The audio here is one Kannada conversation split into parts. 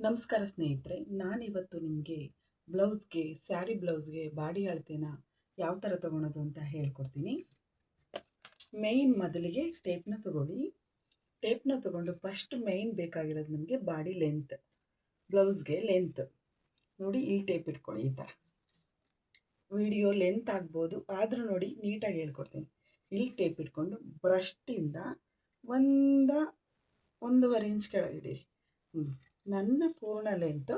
ನಮಸ್ಕಾರ ಸ್ನೇಹಿತರೆ, ನಾನಿವತ್ತು ನಿಮಗೆ ಬ್ಲೌಸ್ಗೆ ಸ್ಯಾರಿ ಬ್ಲೌಸ್ಗೆ ಬಾಡಿ ಅಳತೆನ ಯಾವ ಥರ ತೊಗೊಳೋದು ಅಂತ ಹೇಳ್ಕೊಡ್ತೀನಿ. ಮೇಯ್ನ್ ಮೊದಲಿಗೆ ಟೇಪ್ನ ತೊಗೊಳ್ಳಿ. ಟೇಪ್ನ ತೊಗೊಂಡು ಫಸ್ಟ್ ಮೇಯ್ನ್ ಬೇಕಾಗಿರೋದು ನಮಗೆ ಬಾಡಿ ಲೆಂತ್, ಬ್ಲೌಸ್ಗೆ ಲೆಂತ್ ನೋಡಿ. ಇಲ್ಲಿ ಟೇಪ್ ಇಟ್ಕೊಳ್ಳಿ. ಈ ಥರ ವಿಡಿಯೋ ಲೆಂತ್ ಆಗ್ಬೋದು, ಆದರೂ ನೋಡಿ ನೀಟಾಗಿ ಹೇಳ್ಕೊಡ್ತೀನಿ. ಇಲ್ಲಿ ಟೇಪ್ ಇಟ್ಕೊಂಡು ಬ್ರಷ್ಟಿಂದ ಒಂದೂವರೆ ಇಂಚ್ ಕೆಳಗಿಡಿರಿ. ನನ್ನ ಪೂರ್ಣ ಲೆಂತು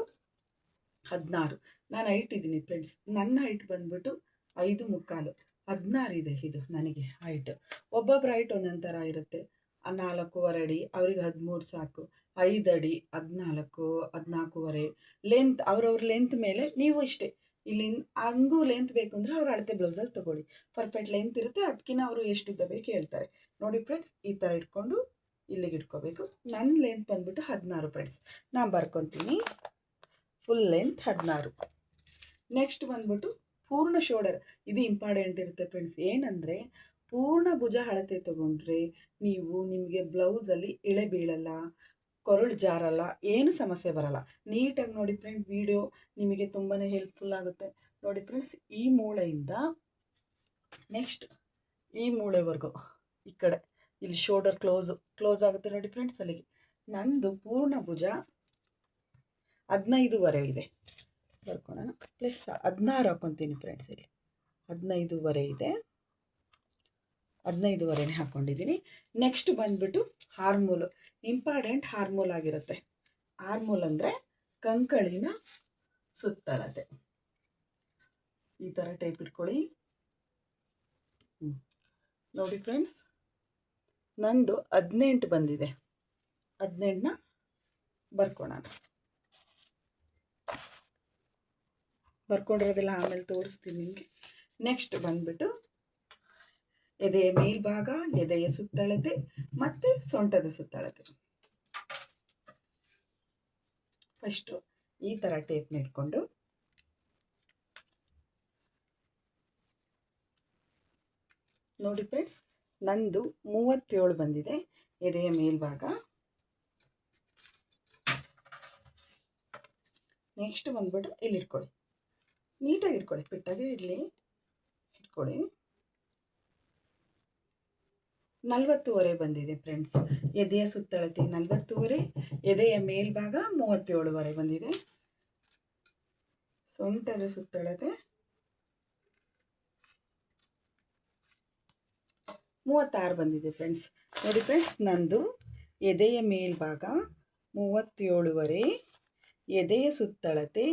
16. ನಾನು ಹೈಟ್ ಇದ್ದೀನಿ ಫ್ರೆಂಡ್ಸ್. ನನ್ನ ಹೈಟ್ ಬಂದ್ಬಿಟ್ಟು 5.75, 16 ಇದೆ ಇದು ನನಗೆ ಹೈಟ್. ಒಬ್ಬೊಬ್ಬರ ಹೈಟ್ ಒಂದೊಂದು ಥರ ಇರುತ್ತೆ. 4.25 ಅಡಿ ಅವ್ರಿಗೆ 13 ಸಾಕು, 5 ಅಡಿ 14, 14.25 ಲೆಂತ್ ಅವ್ರವ್ರ ಲೆಂತ್ ಮೇಲೆ. ನೀವು ಇಷ್ಟೇ, ಇಲ್ಲಿ ಹಂಗೂ ಲೆಂತ್ ಬೇಕು ಅಂದರೆ ಅವ್ರ ಅಳತೆ ಬ್ಲೌಸಲ್ಲಿ ತೊಗೊಳ್ಳಿ. ಪರ್ಫೆಕ್ಟ್ ಲೆಂತ್ ಇರುತ್ತೆ, ಅದಕ್ಕಿಂತ ಅವರು ಎಷ್ಟು ಉದ್ದ ಬೇಕು ಹೇಳ್ತಾರೆ. ನೋಡಿ ಫ್ರೆಂಡ್ಸ್, ಈ ಥರ ಇಟ್ಕೊಂಡು ಇಲ್ಲಿಗೆ ಇಟ್ಕೋಬೇಕು. ನನ್ನ ಲೆಂತ್ ಬಂದ್ಬಿಟ್ಟು 16 ಫ್ರೆಂಡ್ಸ್. ನಾನು ಬರ್ಕೊತೀನಿ ಫುಲ್ ಲೆಂತ್ 16. ನೆಕ್ಸ್ಟ್ ಬಂದ್ಬಿಟ್ಟು ಪೂರ್ಣ ಶೋಲ್ಡರ್. ಇದು ಇಂಪಾರ್ಟೆಂಟ್ ಇರುತ್ತೆ ಫ್ರೆಂಡ್ಸ್. ಏನಂದರೆ ಪೂರ್ಣ ಭುಜ ಅಳತೆ ತೊಗೊಂಡ್ರೆ ನಿಮಗೆ ಬ್ಲೌಸಲ್ಲಿ ಇಳೆ ಬೀಳಲ್ಲ, ಕೊರಳು ಜಾರಲ್ಲ, ಏನು ಸಮಸ್ಯೆ ಬರಲ್ಲ. ನೀಟಾಗಿ ನೋಡಿ ಫ್ರೆಂಡ್, ವಿಡಿಯೋ ನಿಮಗೆ ತುಂಬಾ ಹೆಲ್ಪ್ಫುಲ್ ಆಗುತ್ತೆ. ನೋಡಿ ಫ್ರೆಂಡ್ಸ್, ಈ ಮೂಳೆಯಿಂದ ನೆಕ್ಸ್ಟ್ ಈ ಮೂಳೆವರೆಗೂ ಈ ಕಡೆ ಇಲ್ಲಿ ಶೋಲ್ಡರ್ ಕ್ಲೋಸ್ ಆಗುತ್ತೆ ನೋಡಿ ಫ್ರೆಂಡ್ಸ್. ಅಲ್ಲಿಗೆ ನಂದು ಪೂರ್ಣ ಭುಜ 15.5 ಇದೆ. ಬರ್ಕೊಳ್ಳೋಣ. ಪ್ಲಸ್ 16 ಹಾಕ್ಕೊತೀನಿ ಫ್ರೆಂಡ್ಸ್. ಇಲ್ಲಿ 15.5 ಇದೆ, 15.5 ಹಾಕ್ಕೊಂಡಿದ್ದೀನಿ. ನೆಕ್ಸ್ಟ್ ಬಂದ್ಬಿಟ್ಟು ಹಾರ್ಮೋಲು. ಇಂಪಾರ್ಟೆಂಟ್ ಹಾರ್ಮೋಲ್ ಆಗಿರುತ್ತೆ. ಹಾರ್ಮೋಲ್ ಅಂದರೆ ಕಂಕಳಿನ ಸುತ್ತಳತೆ. ಈ ಥರ ಟೈಪ್ ಇಟ್ಕೊಳ್ಳಿ. ನೋಡಿ ಫ್ರೆಂಡ್ಸ್, ನಂದು 18 ಬಂದಿದೆ. 18ನ ಬರ್ಕೊಳ್ಳೋಣ. ಬರ್ಕೊಂಡಿರೋದೆಲ್ಲ ಆಮೇಲೆ ತೋರಿಸ್ತೀನಿ ನಿಮಗೆ. ನೆಕ್ಸ್ಟ್ ಬಂದ್ಬಿಟ್ಟು ಎದೆಯ ಮೇಲ್ಭಾಗ, ಎದೆಯ ಸುತ್ತಳತೆ ಮತ್ತು ಸೊಂಟದ ಸುತ್ತಳತೆ. ಫಸ್ಟು ಈ ಥರ ಟೇಪ್ನ ಇಟ್ಕೊಂಡು ನೋಡಿ ಫ್ರೆಂಡ್ಸ್, ನಂದು 37 ಬಂದಿದೆ ಎದೆಯ ಮೇಲ್ಭಾಗ. ನೆಕ್ಸ್ಟ್ ಬಂದ್ಬಿಟ್ಟು ಇಲ್ಲಿ ಇಟ್ಕೊಳ್ಳಿ, ನೀಟಾಗಿ ಇಟ್ಕೊಳ್ಳಿ, ಪಿಟ್ಟಾಗಿ ಇಟ್ಕೊಳ್ಳಿ. 40.5 ಬಂದಿದೆ ಫ್ರೆಂಡ್ಸ್. ಎದೆಯ ಸುತ್ತಳತೆ 40.5, ಎದೆಯ ಮೇಲ್ಭಾಗ 37.5 ಬಂದಿದೆ. ಸೊಂಟದ ಸುತ್ತಳತೆ 36 ಬಂದಿದೆ ಫ್ರೆಂಡ್ಸ್. ನೋಡಿ ಫ್ರೆಂಡ್ಸ್, ನಂದು ಎದೆಯ ಮೇಲ್ಭಾಗ 37.5, ಎದೆಯ ಸುತ್ತಳತೆ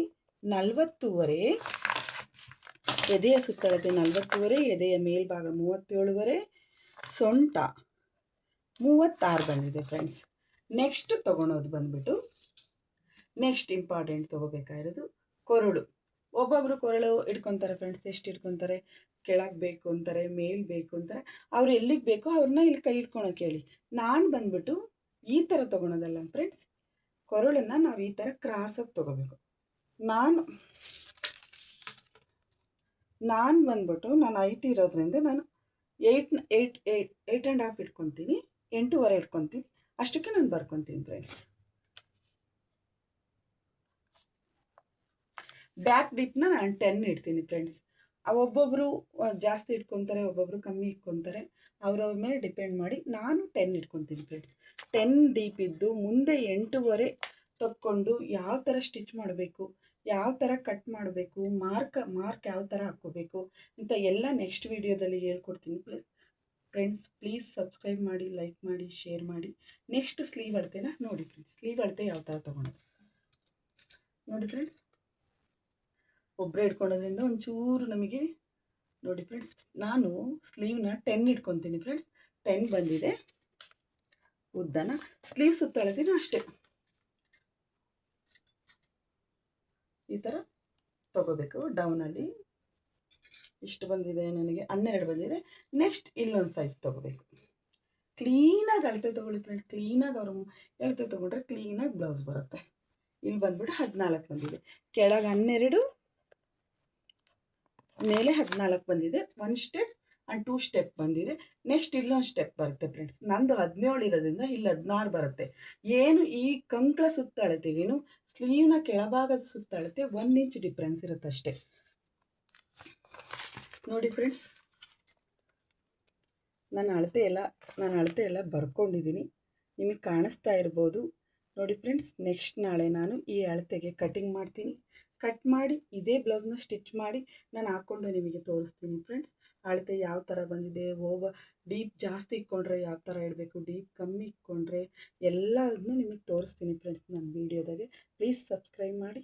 40.5, ಎದೆಯ ಸುತ್ತಳತೆ 40.5, ಎದೆಯ ಮೇಲ್ಭಾಗ 37.5, ಸೊಂಟ 36 ಬಂದಿದೆ ಫ್ರೆಂಡ್ಸ್. ನೆಕ್ಸ್ಟ್ ತೊಗೊಳೋದು ಬಂದ್ಬಿಟ್ಟು ನೆಕ್ಸ್ಟ್ ಇಂಪಾರ್ಟೆಂಟ್ ತೊಗೋಬೇಕಾಗಿರೋದು ಕೊರಳು. ಒಬ್ಬೊಬ್ಬರು ಕೊರಳು ಇಟ್ಕೊತಾರೆ ಫ್ರೆಂಡ್ಸ್. ಎಷ್ಟು ಇಟ್ಕೊತಾರೆ? ಕೆಳಗೆ ಬೇಕು ಅಂತಾರೆ, ಮೇಲ್ ಬೇಕು ಅಂತಾರೆ. ಅವ್ರು ಎಲ್ಲಿಗೆ ಬೇಕೋ ಅವ್ರನ್ನ ಇಲ್ಲಿ ಕೈ ಇಟ್ಕೊಳಕ್ಕೆ ಹೇಳಿ. ನಾನು ಬಂದ್ಬಿಟ್ಟು ಈ ಥರ ತೊಗೊಳೋದಲ್ಲ ಫ್ರೆಂಡ್ಸ್. ಕೊರಳನ್ನು ನಾವು ಈ ಥರ ಕ್ರಾಸಾಗಿ ತೊಗೋಬೇಕು. ನಾನು ಬಂದ್ಬಿಟ್ಟು ನಾನು ಹೈಟ್ ಇರೋದ್ರಿಂದ ನಾನು 8.5 ಇಟ್ಕೊತೀನಿ, 8.5 ಇಟ್ಕೊತೀನಿ. ಅಷ್ಟಕ್ಕೆ ನಾನು ಬರ್ಕೊತೀನಿ ಫ್ರೆಂಡ್ಸ್. ಬ್ಯಾಕ್ ಡಿಪ್ನ ನಾನು 10 ಇಡ್ತೀನಿ ಫ್ರೆಂಡ್ಸ್. ಒಬ್ಬೊಬ್ಬರು ಜಾಸ್ತಿ ಇಟ್ಕೊತಾರೆ, ಒಬ್ಬೊಬ್ಬರು ಕಮ್ಮಿ ಇಟ್ಕೊತಾರೆ. ಅವ್ರವ್ರ ಮೇಲೆ ಡಿಪೆಂಡ್ ಮಾಡಿ ನಾನು 10 ಇಟ್ಕೊತೀನಿ ಫ್ರೆಂಡ್ಸ್. 10 ಡೀಪ್ ಇದ್ದು ಮುಂದೆ 8.5 ತಕ್ಕೊಂಡು ಯಾವ ಥರ ಸ್ಟಿಚ್ ಮಾಡಬೇಕು, ಯಾವ ಥರ ಕಟ್ ಮಾಡಬೇಕು, ಮಾರ್ಕ್ ಯಾವ ಥರ ಹಾಕ್ಕೋಬೇಕು ಅಂತ ಎಲ್ಲ ನೆಕ್ಸ್ಟ್ ವೀಡಿಯೋದಲ್ಲಿ ಹೇಳ್ಕೊಡ್ತೀನಿ. ಪ್ಲೀಸ್ ಸಬ್ಸ್ಕ್ರೈಬ್ ಮಾಡಿ, ಲೈಕ್ ಮಾಡಿ, ಶೇರ್ ಮಾಡಿ. ನೆಕ್ಸ್ಟ್ ಸ್ಲೀವ್ ಅಳತೆನ ನೋಡಿ ಫ್ರೆಂಡ್ಸ್. ಸ್ಲೀವ್ ಅಳತೆ ಯಾವ ಥರ ತೊಗೊಳೋದು ನೋಡಿ ಫ್ರೆಂಡ್ಸ್. ಒಬ್ಬರೇ ಇಟ್ಕೊಳೋದ್ರಿಂದ ಒಂಚೂರು ನಮಗೆ ನೋಡಿ ಫ್ರೆಂಡ್ಸ್. ನಾನು ಸ್ಲೀವ್ನ 10 ಇಟ್ಕೊತೀನಿ ಫ್ರೆಂಡ್ಸ್. 10 ಬಂದಿದೆ ಉದ್ದನ. ಸ್ಲೀವ್ ಸುತ್ತಳತೆನೂ ಅಷ್ಟೇ ಈ ಥರ ತೊಗೋಬೇಕು. ಡೌನಲ್ಲಿ ಇಷ್ಟು ಬಂದಿದೆ ನನಗೆ, 12 ಬಂದಿದೆ. ನೆಕ್ಸ್ಟ್ ಇಲ್ಲೊಂದು ಸೈಜ್ ತೊಗೋಬೇಕು. ಕ್ಲೀನಾಗಿ ಅಳತೆ ತೊಗೊಳ್ಳಿ ಫ್ರೆಂಡ್ಸ್. ಕ್ಲೀನಾಗಿ ಅವರು ಅಳತೆ ತೊಗೊಂಡ್ರೆ ಕ್ಲೀನಾಗಿ ಬ್ಲೌಸ್ ಬರುತ್ತೆ. ಇಲ್ಲಿ ಬಂದ್ಬಿಟ್ಟು 14 ಬಂದಿದೆ. ಕೆಳಗೆ 12, ಮೇಲೆ 14 ಬಂದಿದೆ. ಒಂದು ಸ್ಟೆಪ್ ಆ್ಯಂಡ್ 2 ಸ್ಟೆಪ್ ಬಂದಿದೆ. ನೆಕ್ಸ್ಟ್ ಇಲ್ಲೊಂದು ಸ್ಟೆಪ್ ಬರುತ್ತೆ ಫ್ರೆಂಡ್ಸ್. ನಂದು 17 ಇರೋದ್ರಿಂದ ಇಲ್ಲಿ 16 ಬರುತ್ತೆ. ಏನು ಈ ಕಂಕಳ ಸುತ್ತ ಅಳ್ತೀವಿನು ಸ್ಲೀವ್ನ ಕೆಳಭಾಗದ ಸುತ್ತ ಅಳತೆ 1 ಇಂಚ್ ಡಿಫ್ರೆನ್ಸ್ ಇರುತ್ತೆ ಅಷ್ಟೇ. ನೋಡಿ ಫ್ರೆಂಡ್ಸ್, ನಾನು ಅಳತೆ ಎಲ್ಲ ಬರ್ಕೊಂಡಿದ್ದೀನಿ, ನಿಮಗೆ ಕಾಣಿಸ್ತಾ ಇರ್ಬೋದು ನೋಡಿ ಫ್ರೆಂಡ್ಸ್. ನೆಕ್ಸ್ಟ್ ನಾಳೆ ನಾನು ಈ ಅಳತೆಗೆ ಕಟಿಂಗ್ ಮಾಡ್ತೀನಿ. ಕಟ್ ಮಾಡಿ ಇದೇ ಬ್ಲೌಸ್ನ ಸ್ಟಿಚ್ ಮಾಡಿ ನಾನು ಹಾಕ್ಕೊಂಡು ನಿಮಗೆ ತೋರಿಸ್ತೀನಿ ಫ್ರೆಂಡ್ಸ್. ಅಳತೆ ಯಾವ ಥರ ಬಂದಿದೆ, ಡೀಪ್ ಜಾಸ್ತಿ ಇಟ್ಕೊಂಡ್ರೆ ಯಾವ ಥರ ಇಡಬೇಕು, ಡೀಪ್ ಕಮ್ಮಿ ಇಟ್ಕೊಂಡ್ರೆ ಎಲ್ಲದನ್ನೂ ನಿಮಗೆ ತೋರಿಸ್ತೀನಿ ಫ್ರೆಂಡ್ಸ್ ನನ್ನ ವೀಡಿಯೋದಾಗೆ. ಪ್ಲೀಸ್ ಸಬ್ಸ್ಕ್ರೈಬ್ ಮಾಡಿ.